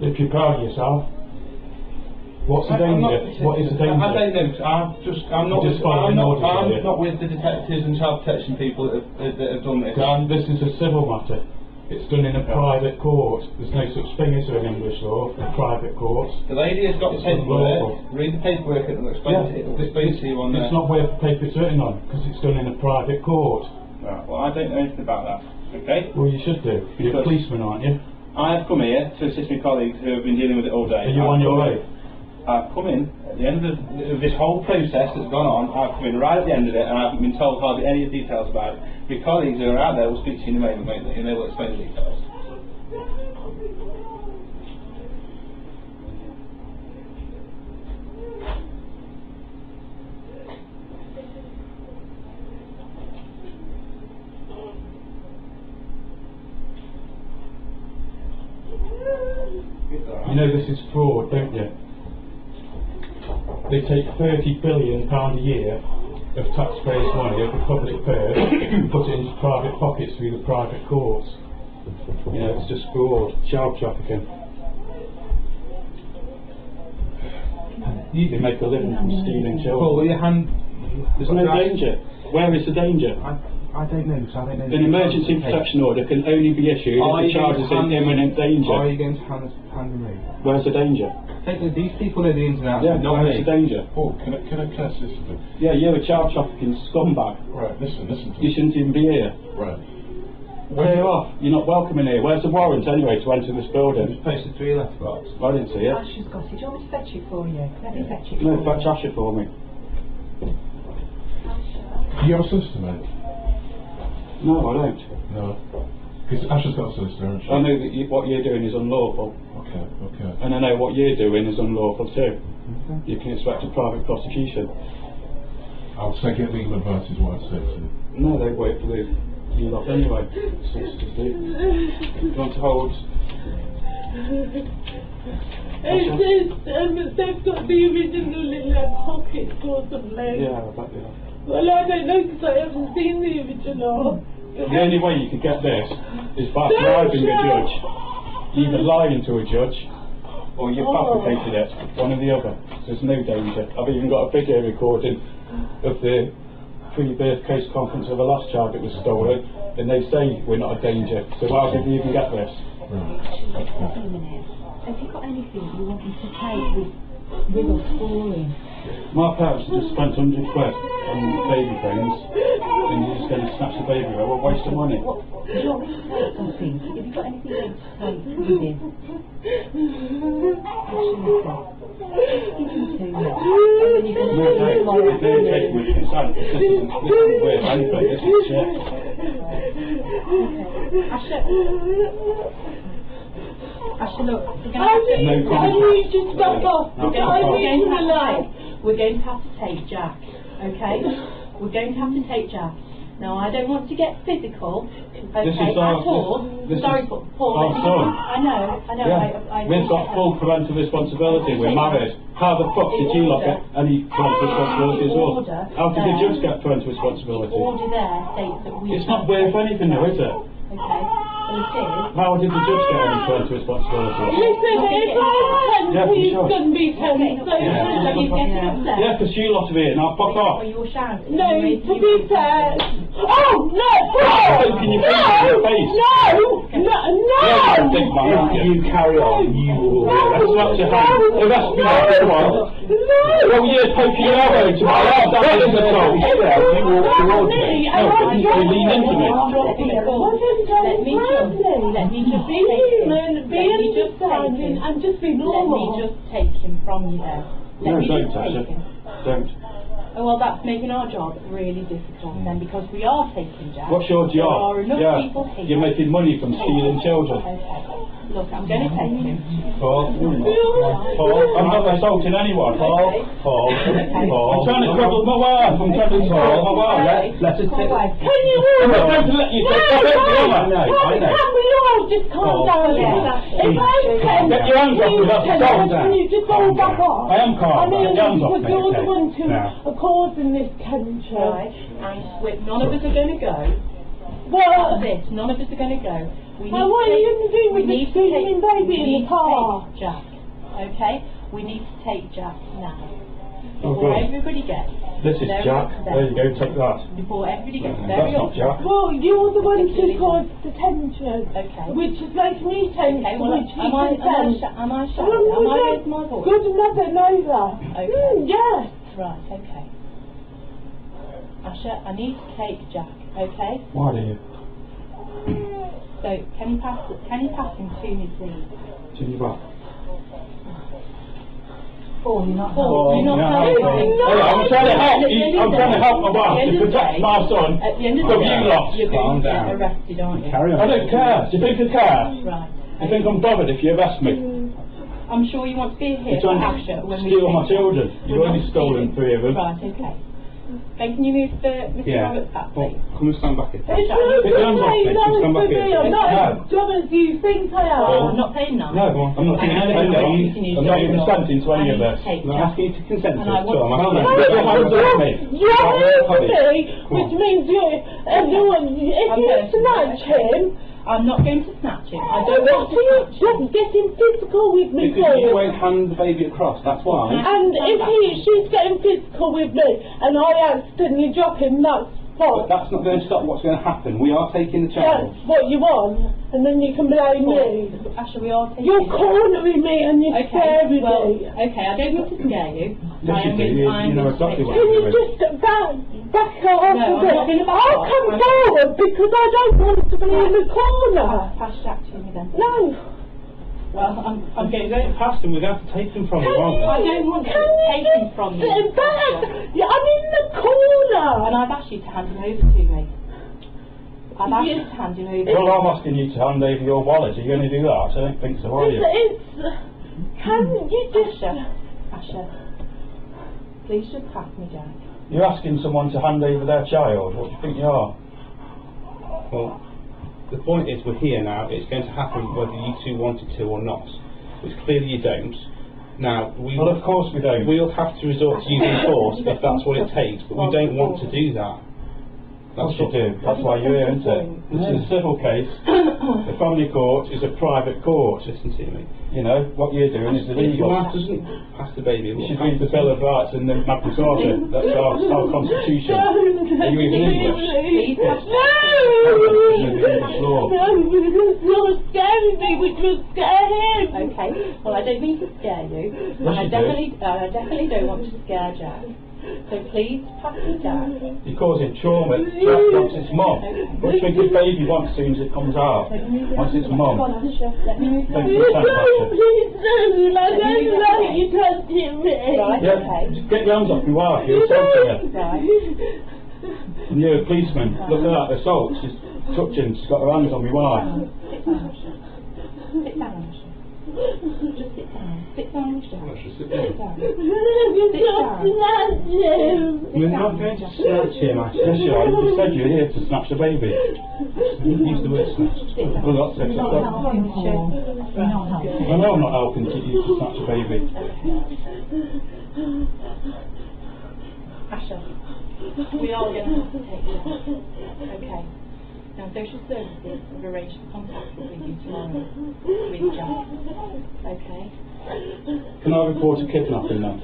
If you're proud of yourself. What's the danger? What is the danger? I don't know. I'm not with the detectives and child protection people that have done this. This is a civil matter. It's done in a private court. There's no such thing as in English law, a private court. The lady has got the paperwork. Read the paperwork and it'll explain to you on there. It's not worth the paper it's written on, because it's done in a private court. Right, well, I don't know anything about that. Okay? Well, you should do. You're a policeman, aren't you? I have come here to assist my colleagues who have been dealing with it all day. Are you on your way? I've come in at the end of this whole process that's gone on. I've come in right at the end of it, and I haven't been told hardly any of the details about it. My colleagues who are out there will speak to you in a moment, won't they? And they will explain the details. You know this is fraud, don't you? They take £30 billion a year of taxpayers' money, of the public purse, and put it into private pockets through the private courts. You know, it's just fraud, child trafficking. They make a living from stealing children. There's no danger. Where is the danger? I don't know, so I don't know. An emergency protection order can only be issued if the child is in imminent danger. Are you going to hand them over? Where's the danger? These people know the ins and outs. Yeah, where's the danger? Oh, can I listen to this? Yeah, you're a child trafficking scumbag. Right, listen to You shouldn't even be here. Right. Clear off. You're not welcome in here. Where's the warrant anyway to enter this building? Just posted 3 letterbox. I didn't see it. Asher's got it. Do you want me to fetch it for you? Let me fetch it No, for fetch Asher for me. Do you have a solicitor, mate? No, I don't. No. Because Asher's got a solicitor, hasn't she? I know that what you're doing is unlawful. Okay, okay. And I know what you're doing is unlawful too. Okay. You can expect a private prosecution. I'll take it legal advice is what I'd say to you. No, they wait for you lot anyway. Solicitors do. You want to hold? They've got the original in their pockets or something. Yeah, I bet they are. Well, I don't know because I haven't seen the original. The only way you can get this is by bribing a judge. Either lying to a judge or you've fabricated it, one or the other. There's no danger. I've even got a video recording of the pre-birth case conference of the last child that was stolen, and they say we're not a danger. So how did we even get this? Have you got anything you want me to take with us for him? My parents just spent 100 quid on baby things, and you're just going to snatch the baby away. What a waste of money. What, do you want me to take something? Have you got anything else to take with him? No, don't take it with consent. This isn't worth anything. This is shit. Asher, look, we're going to have to take Jack, okay? We're going to have to take Jack. Now, I don't want to get physical, okay, at all. Sorry, Paul. Our son. I know. Yeah. We've got full parental responsibility. We're married. How the fuck did you not get any parental responsibility as well? How did the judge get parental responsibility? The order there states that we... It's not worth anything though, is it? Okay. How did the judge get any parental responsibility? Listen, if I'm 10, he's going to be 10. Yeah, because you lot of it, now fuck off. No, to be fair. Oh, no! Can you your face? No! You carry on, you will. That's not your hand. It has to be like a one. Well, you're poking your elbow to my arm. That is a soul. You walk towards me. No, you lean into me. Let me just be normal. Let me just take him from you there. No, don't, Tasha. Don't. Oh, well, that's making our job really difficult then, because we are taking Jack. What's your job? There are enough people here. You're making money from stealing children. Okay. Look, I'm going to take him. Paul, I'm not assaulting anyone. Paul. I'm trying to cuddle my wife. I'm trying to cuddle my wife. Let us take. Can you I'm not going to let you take the baby. I know. Can we all just calm down? If I'm 10, get your hands off me. That's calm down. Can you just all back off? I am calm. I mean, Get your hands off because me. you're the ones who are causing this tension. Right, and none of us are going to go. Well, None of us are going to go And what are you going to do with the screaming baby in the car? Jack, okay? We need to take Jack now. Oh, Before God. everybody gets This is very Jack. upset. There you go, take that. Before everybody gets That's very not upset. Jack. Well, you're the one who caused the tension. Okay. Which is making me tense. Okay, well, which am I shouting? Am I raising my voice? Good enough, I know that. Okay. Yes. Right, okay. Asha, I need to take Jack, okay? Why do you? So, can you pass him to me, please? To you what? Paul, you're not Paul, helping. You're not no, helping. no. I'm trying to help. I'm trying to help my wife At the end to of the protect day- my son At the end of the from day, you lot. you're going to Calm get down. arrested, aren't you? Carry on. I don't care. Do you think I care? Right. You think I'm bothered if you arrest me? I'm sure you want to be here You're for trying Asha to when we steal take my children. Jack. You've We're already not stolen stealing. 3 of them. Right, okay. Then can you move Mr. Yeah. Roberts back, Well, please? come and stand back here. It's Jack, not Put your hands off me, saying just no come for back me. here. I'm not No. as dumb as you think I am. I'm not paying now. No, I'm not doing anything. I'm not consenting to any of this. I'm not asking you to consent to And I it, so I'm want asking to- you Put your hands off me. You're Come angry, which means you're everyone. If I'm you going to- snatch him, I'm not going to snatch him. I then don't want to what are you snatch him. just getting physical with me Because you for? won't hand the baby across, that's why. And if she's getting physical with me, and I accidentally drop him, that's But fine. that's not going to stop what's going to happen. We are taking the child. That's what you want, and then you can blame me. Asha, we are taking You're Jack. cornering me and you're Okay, scaring well, me. okay, I don't mean to scare you. Yes, I you am do. going You to know exactly what Can you're you doing. just back off No, a I'm not bit? gonna back I'll off. come I'm- forward because I don't want to be in the corner. Pass Jack to me then. No. Well, I'm going You're going past them, we're going to have to take them from you, aren't we? I don't want to Can take him from you. sit back? Asha. Yeah, I'm in the corner. And I've asked you to hand him over to me. I've asked you to hand him over. Well, I'm asking you to hand over your wallet. Are you going to do that? I don't think so, are you? Can you just... Asha, please just pass me, Jack. You're asking someone to hand over their child. What do you think you are? Well, the point is we're here now. It's going to happen whether you two wanted to or not, which clearly you don't. Now, Well, of course we don't. we'll have to resort to using force if that's what it takes, but we don't want to do that. That's what you do. That's why you're here, isn't it? This is a civil case. The family court is a private court. Listen to me. You know, what you're doing is If your illegal. wife doesn't pass the baby, You we'll should have read the to- Bill of Rights and the Magna Carta. That's our constitution. Are you even English? Please pass No! English law. No, because you're scaring me, which will scare him. Okay, well, I don't mean to scare you. Yes, And I you do. definitely don't want to scare Jack. So please pass me Jack. You're causing trauma. Jack wants its mum. What do you think his baby wants as soon as it comes out? Wants its Come on, mum. Asha, let me move Don't him. You consent, don't, Asha. please do. I don't like you touching me. Right. Yeah, Okay. just get your hands off your wife. You're assaulting her. Right. And you're a policeman. Look at that assault. She's touching. She's got her hands on my wife. Sit down, Asha. Sit down, Asha. Just sit down. Sit down, Asha. Sit down. We're not going to snatch him, Ash. Yes, you are. You said you're here to snatch the baby. Use the word snatch. Well, that's it. Not helping, Paul. Not helping. I know I'm not helping you to snatch a baby. Asha, we are going to have to take you. Okay. Now, Social Services have arranged to contact with you tomorrow with Jack. Okay? Can I report a kidnapping now?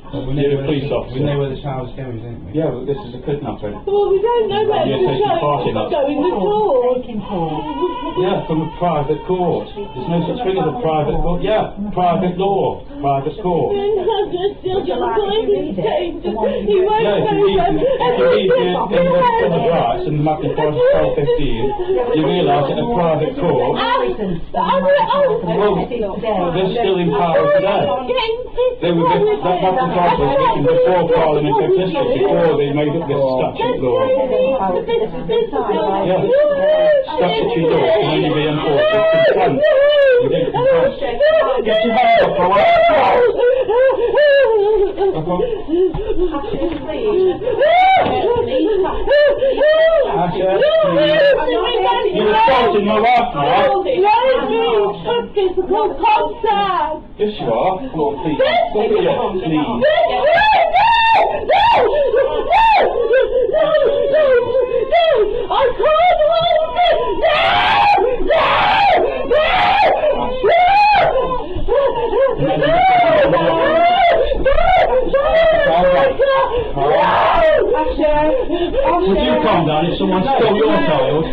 We You're a police officer. We know where the child's going, don't we? Yeah, but this is a kidnapping. Well, we don't know where You're the taking child part in is it. going at all. Yeah, from a private court. There's no such thing as a private court. Yeah, private law, private court. Yeah, if you read in the Bill of Rights and Magna Carta 1215, you realise that a private court, they're still in power today. They were that Magna Carta was written before Parliament existed, before they made up this statute law. Yeah, statutory law can only be enforced with consent. You get consent. Get your hands off my wife. Asha, please. You're assaulting my wife now. Yes, you are. Come on, please. Please. I can't hold it! Would you calm down if someone stole your child?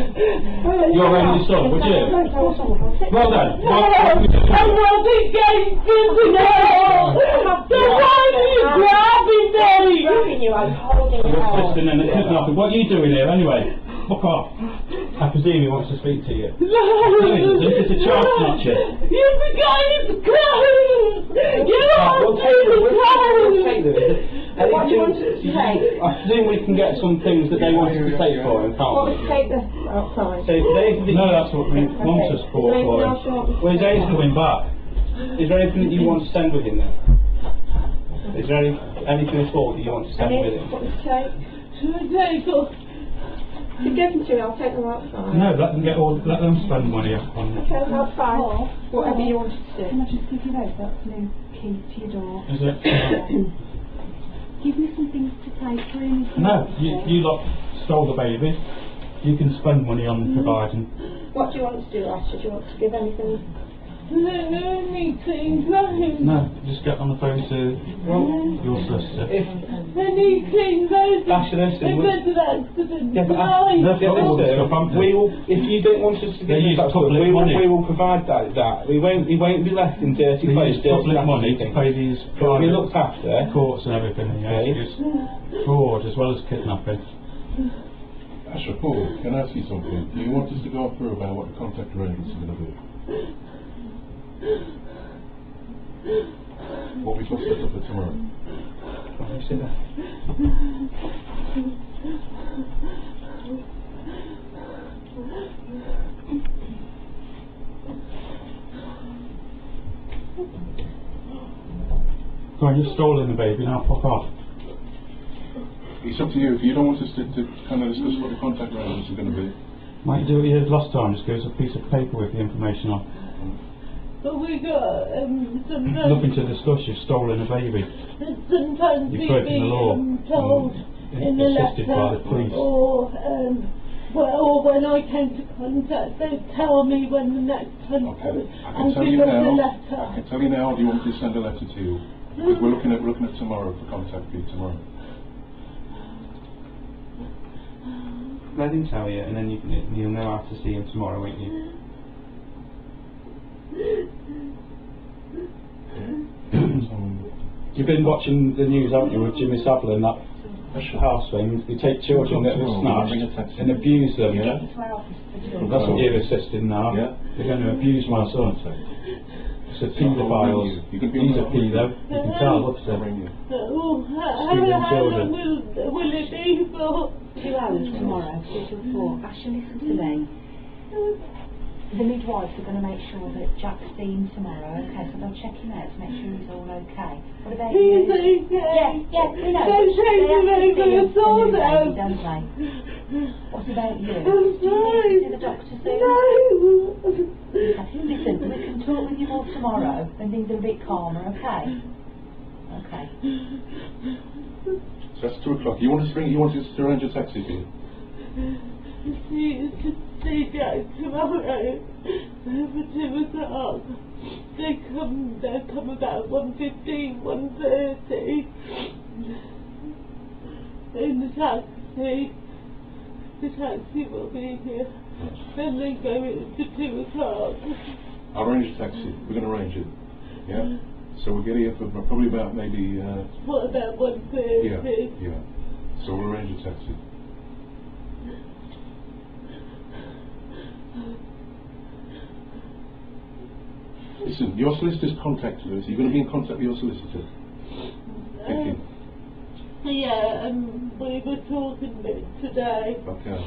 Your only son, would you? Well then, what would you do? I wasn't getting physical! So why are you grabbing me? You're assisting in the kidnapping. What are you doing here anyway? Fuck off. I presume he wants to speak to you. It's a child snatcher. You forgot his clothes! You don't take the clothes! What do you want to say? I presume we can get some things that they wanted to take for him, can't we? Take the outside. So No, that's what we want to support for him. Well, is there Coming back. anything that you want to send with him then? Is there anything at all that you want to send with him? What to take? You give them to me, I'll take them outside. No, let them spend money on Okay, outside. Whatever you want to do. Can I just give you those? That's new key to your door. Is it? Give me some things to take for him. No, you lot stole the baby. You can spend money on providing. What do you want to do, Asher? Do you want to give anything? Anything, No, just get on the phone to your solicitor. anything, Asher, listen, if there's an accident, Yeah, but we will, if you don't want us to They give use that stuff, public we money. will provide that. We won't be left in dirty They place. use public money to pay these It'll be private looked after. courts and everything. Yeah, Okay. it's fraud as well as kidnapping. Asher, Paul, can I ask you something? Do you want us to go through about what the contact arrangements are going to be? What we've got set up for tomorrow? Go on, you've stolen the baby, now fuck off. It's up to you. If you don't want us to kind of discuss what the contact arrangements are going to be. Might you do what you did last time, just give us a piece of paper with the information on. but we got, sometimes, Nothing to discuss, you've stolen a baby. sometimes You're we breaking the law. told in the Assisted by letter, the police. or when I came to contact, they'd tell me when the next time Okay. I I'll can tell give you them the now. letter. I can tell you now. Do you want me to send a letter to you? Because we're looking at tomorrow for contact for you tomorrow. Let him tell you, and then you'll know how to see him tomorrow, won't you? You've been watching the news, haven't you, with Jimmy Savile and that house thing? They take children that were snatched and abuse them. Yeah. That's what you're assisting now. Yeah. They're going to abuse my son. It's a paedophiles. You can be He's a on that. pedo. You can tell, look at I'll him. ring you. Stealing How children. long will it be for? 2 hours tomorrow, 2 till 4. Asher, listen to me. The midwives are going to make sure that Jack's seen tomorrow, okay? So they'll check him out to make sure he's all okay. What about you? He's okay. Yeah, we know. Don't take They him have to over see the him sword and out. don't they? What about you? I'm Do you sorry. need to see the doctor soon? No. Listen, we can talk with you all tomorrow when things are a bit calmer, okay? Okay. So that's 2 o'clock. You want us to arrange a taxi for you? See Jack tomorrow for 2 o'clock. They come about 1:15, 1:30 in the taxi. The taxi will be here. Then they go to 2 o'clock. I'll arrange a taxi. We're going to arrange it. Yeah? So we'll get here for probably about maybe... What about 1:30? yeah. So we'll arrange a taxi. Listen, your solicitor's contacted us. You're going to be in contact with your solicitor. Thank you. Yeah, we were talking a bit today. Okay.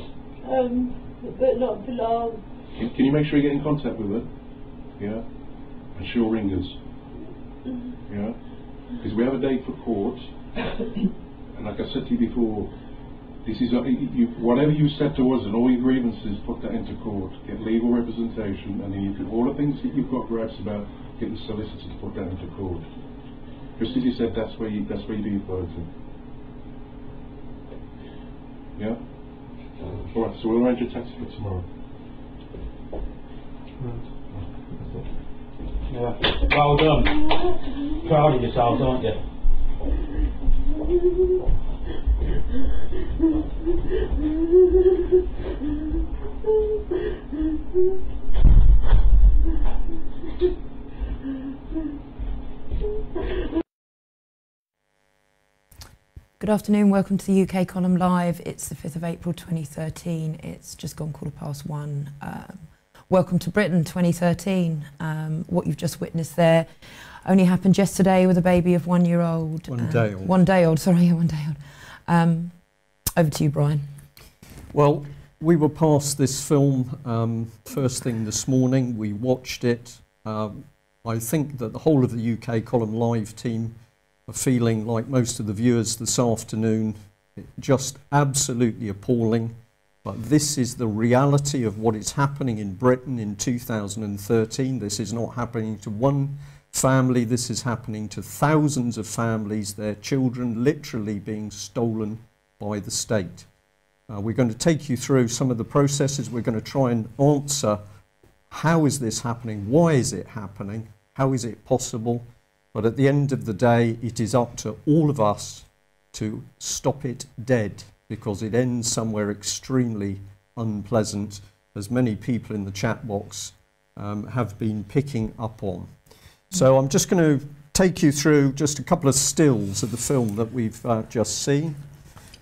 But not for long. Can you make sure you get in contact with her? Yeah? And she'll ring us. Yeah? Because we have a date for court. And like I said to you before, this is whatever you said to us and all your grievances, put that into court. Get legal representation, and then you can all the things that you've got gripes about, get the solicitor to put that into court. Just as you said, that's where you do your voting. Yeah? Alright, so we'll arrange a taxi for tomorrow. Yeah. Well done. Proud of yourselves, aren't you? Good afternoon, welcome to the UK Column Live. It's the 5th of April 2013, it's just gone 1:15. Welcome to Britain 2013. What you've just witnessed there only happened yesterday with a baby of 1 year old. 1 day old. 1 day old, sorry, 1 day old. Over to you, Brian. Well, we were past this film first thing this morning. We watched it. I think that the whole of the UK Column Live team are feeling like most of the viewers this afternoon, just absolutely appalling. But this is the reality of what is happening in Britain in 2013. This is not happening to one family, this is happening to thousands of families, their children literally being stolen by the state. We're going to take you through some of the processes. We're going to try and answer, how is this happening? Why is it happening? How is it possible? But at the end of the day, it is up to all of us to stop it dead, because it ends somewhere extremely unpleasant, as many people in the chat box have been picking up on. So I'm just going to take you through just a couple of stills of the film that we've just seen.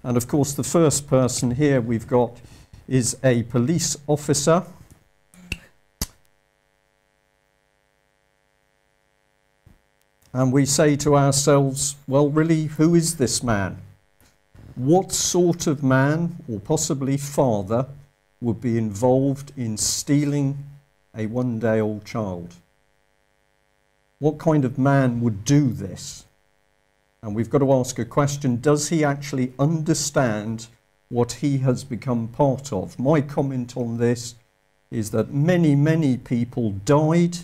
And of course, the first person here we've got is a police officer. And we say to ourselves, well, really, who is this man? What sort of man, or possibly father, would be involved in stealing a 1-day-old child? What kind of man would do this? And we've got to ask a question, does he actually understand what he has become part of? My comment on this is that many, many people died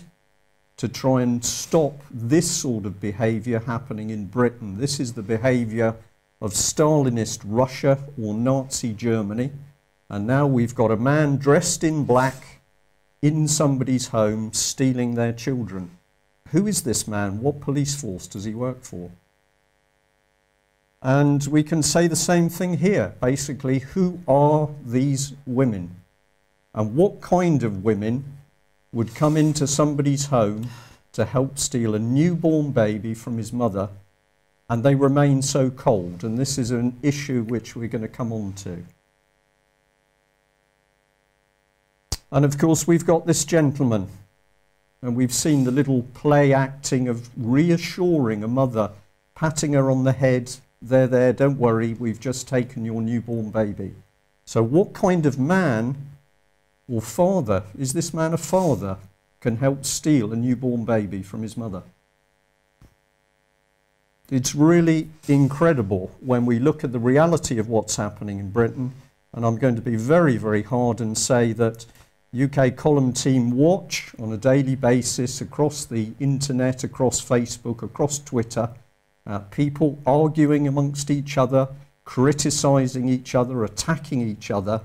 to try and stop this sort of behaviour happening in Britain. This is the behaviour of Stalinist Russia or Nazi Germany. And now we've got a man dressed in black in somebody's home stealing their children. Who is this man? What police force does he work for? And we can say the same thing here. Basically, who are these women? And what kind of women would come into somebody's home to help steal a newborn baby from his mother, and they remain so cold? And this is an issue which we're going to come on to. And of course, we've got this gentleman, and we've seen the little play acting of reassuring a mother, patting her on the head. There, don't worry, we've just taken your newborn baby. So what kind of man or father, is this man a father, can help steal a newborn baby from his mother? It's really incredible when we look at the reality of what's happening in Britain. And I'm going to be very, very hard and say that UK Column team watch on a daily basis across the internet, across Facebook, across Twitter, people arguing amongst each other, criticising each other, attacking each other.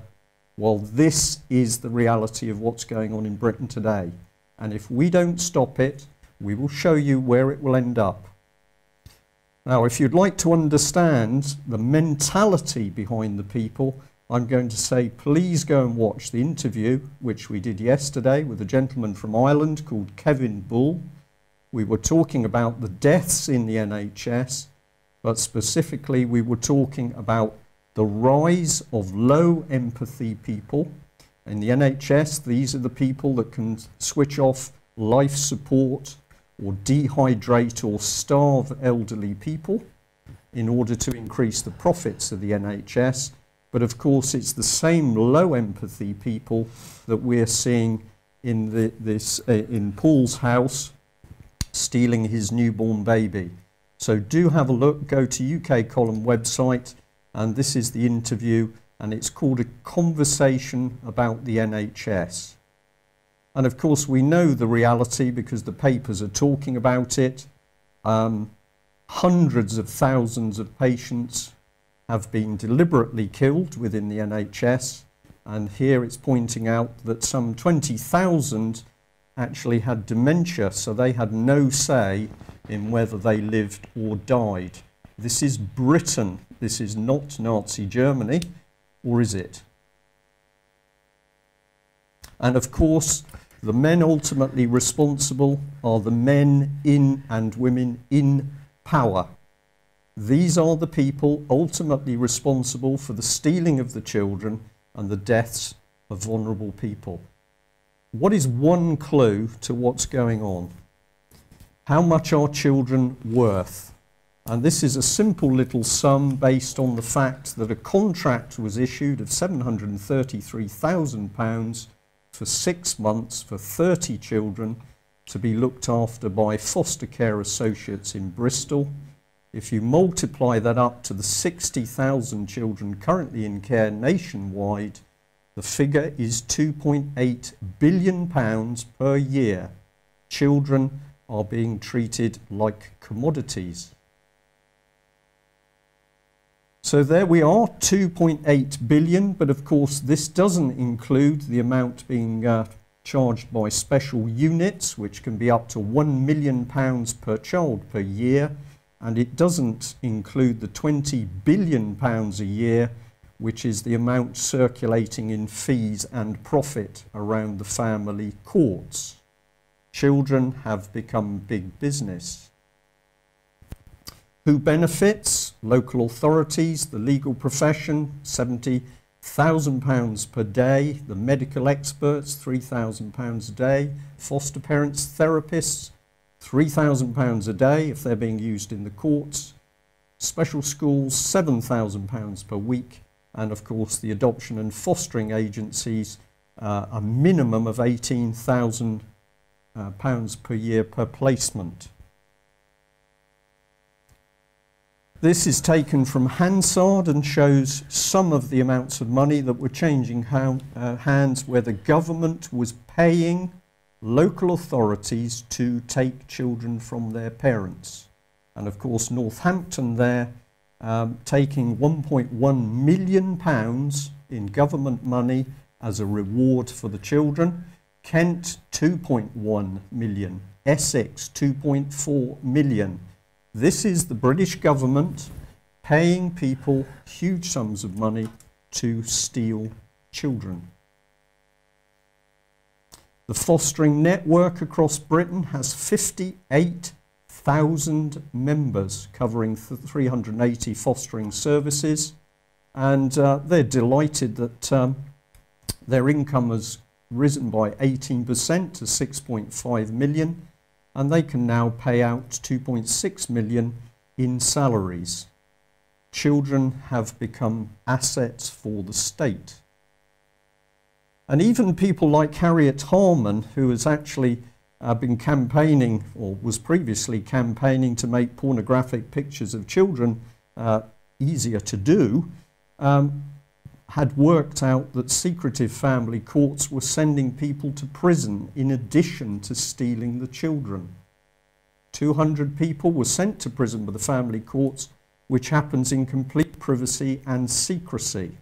Well, this is the reality of what's going on in Britain today. And if we don't stop it, we will show you where it will end up. Now, if you'd like to understand the mentality behind the people, I'm going to say, please go and watch the interview, which we did yesterday with a gentleman from Ireland called Kevin Bull. We were talking about the deaths in the NHS, but specifically we were talking about the rise of low empathy people. In the NHS, these are the people that can switch off life support or dehydrate or starve elderly people in order to increase the profits of the NHS. But of course, it's the same low empathy people that we're seeing in in Paul's house stealing his newborn baby. So do have a look, go to UK Column website, and this is the interview, and it's called A Conversation About the NHS. And of course we know the reality because the papers are talking about it. Hundreds of thousands of patients have been deliberately killed within the NHS, and here it's pointing out that some 20,000 actually had dementia, so they had no say in whether they lived or died. This is Britain. This is not Nazi Germany, or is it? And of course, the men ultimately responsible are the men in and women in power. These are the people ultimately responsible for the stealing of the children and the deaths of vulnerable people. What is one clue to what's going on? How much are children worth? And this is a simple little sum based on the fact that a contract was issued of £733,000 for 6 months for 30 children to be looked after by foster care associates in Bristol. If you multiply that up to the 60,000 children currently in care nationwide, the figure is £2.8 billion per year. Children are being treated like commodities. So there we are, 2.8 billion, but of course this doesn't include the amount being charged by special units, which can be up to £1 million per child per year, and it doesn't include the £20 billion a year, which is the amount circulating in fees and profit around the family courts. Children have become big business. Who benefits? Local authorities, the legal profession, £70,000 per day, the medical experts, £3,000 a day, foster parents, therapists, £3,000 a day if they're being used in the courts, special schools, £7,000 per week, and of course the adoption and fostering agencies, a minimum of £18,000 per year per placement. This is taken from Hansard and shows some of the amounts of money that were changing hands where the government was paying local authorities to take children from their parents. And of course Northampton there taking £1.1 million in government money as a reward for the children. Kent 2.1 million, Essex 2.4 million. This is the British government paying people huge sums of money to steal children. The fostering network across Britain has 58,000 members covering 380 fostering services, and they're delighted that their income has risen by 18% to 6.5 million, and they can now pay out 2.6 million in salaries. Children have become assets for the state. And even people like Harriet Harman, who has actually been campaigning, or was previously campaigning to make pornographic pictures of children easier to do, had worked out that secretive family courts were sending people to prison in addition to stealing the children. 200 people were sent to prison by the family courts, which happens in complete privacy and secrecy.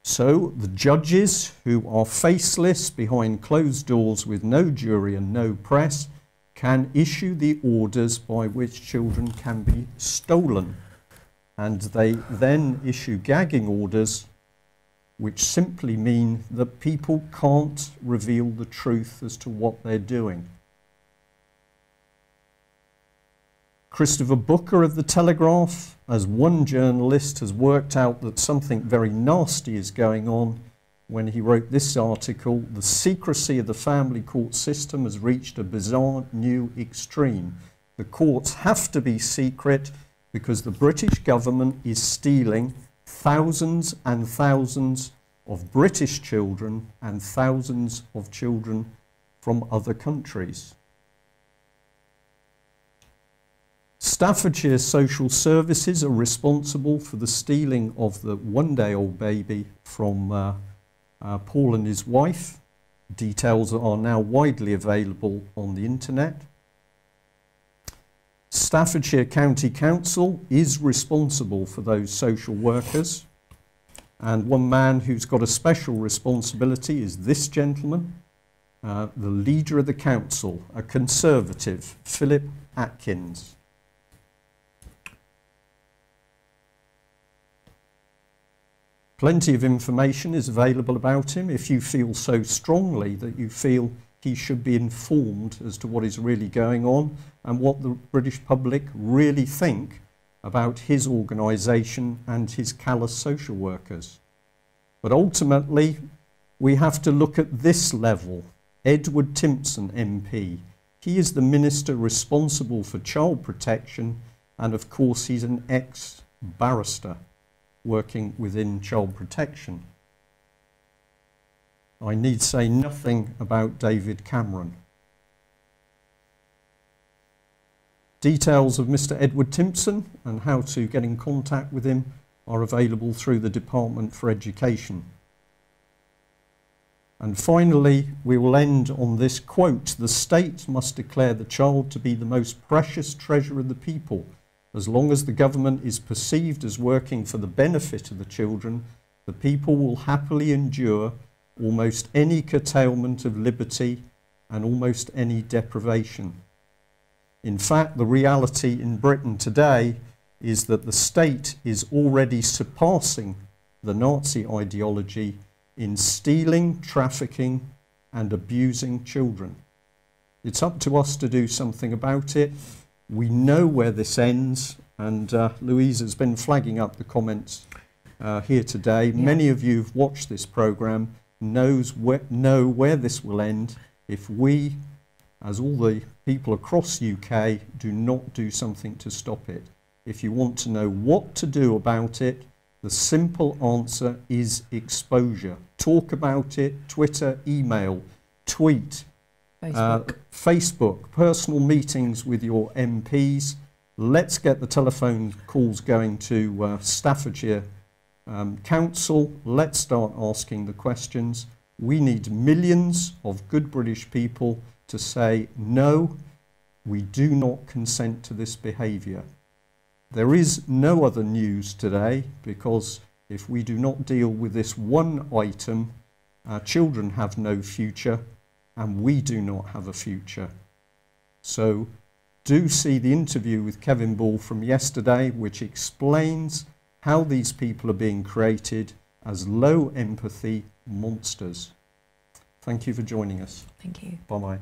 So the judges, who are faceless behind closed doors with no jury and no press, can issue the orders by which children can be stolen. And they then issue gagging orders, which simply mean that people can't reveal the truth as to what they're doing. Christopher Booker of The Telegraph, as one journalist, has worked out that something very nasty is going on when he wrote this article: "The secrecy of the family court system has reached a bizarre new extreme. The courts have to be secret because the British government is stealing thousands and thousands of British children and thousands of children from other countries." Staffordshire Social Services are responsible for the stealing of the one-day-old baby from Paul and his wife. Details are now widely available on the internet. Staffordshire County Council is responsible for those social workers, and one man who's got a special responsibility is this gentleman, the leader of the council, a Conservative, Philip Atkins. Plenty of information is available about him if you feel so strongly that you feel he should be informed as to what is really going on and what the British public really think about his organisation and his callous social workers. But ultimately, we have to look at this level. Edward Timpson MP. He is the minister responsible for child protection, and of course he's an ex-barrister working within child protection. I need say nothing about David Cameron. Details of Mr. Edward Timpson and how to get in contact with him are available through the Department for Education. And finally, we will end on this quote: "The state must declare the child to be the most precious treasure of the people. As long as the government is perceived as working for the benefit of the children, the people will happily endure almost any curtailment of liberty and almost any deprivation." In fact, the reality in Britain today is that the state is already surpassing the Nazi ideology in stealing, trafficking and abusing children. It's up to us to do something about it. We know where this ends, and Louise has been flagging up the comments here today. Yeah. Many of you who've watched this programme know where this will end if we, as all the people across UK, do not do something to stop it. If you want to know what to do about it, the simple answer is exposure. Talk about it, Twitter, email, tweet, Facebook, personal meetings with your MPs. Let's get the telephone calls going to Staffordshire Council. Let's start asking the questions. We need millions of good British people to say, no, we do not consent to this behaviour. There is no other news today, because if we do not deal with this one item, our children have no future and we do not have a future. So do see the interview with Kevin Ball from yesterday, which explains how these people are being created as low empathy monsters. Thank you for joining us. Thank you. Bye-bye.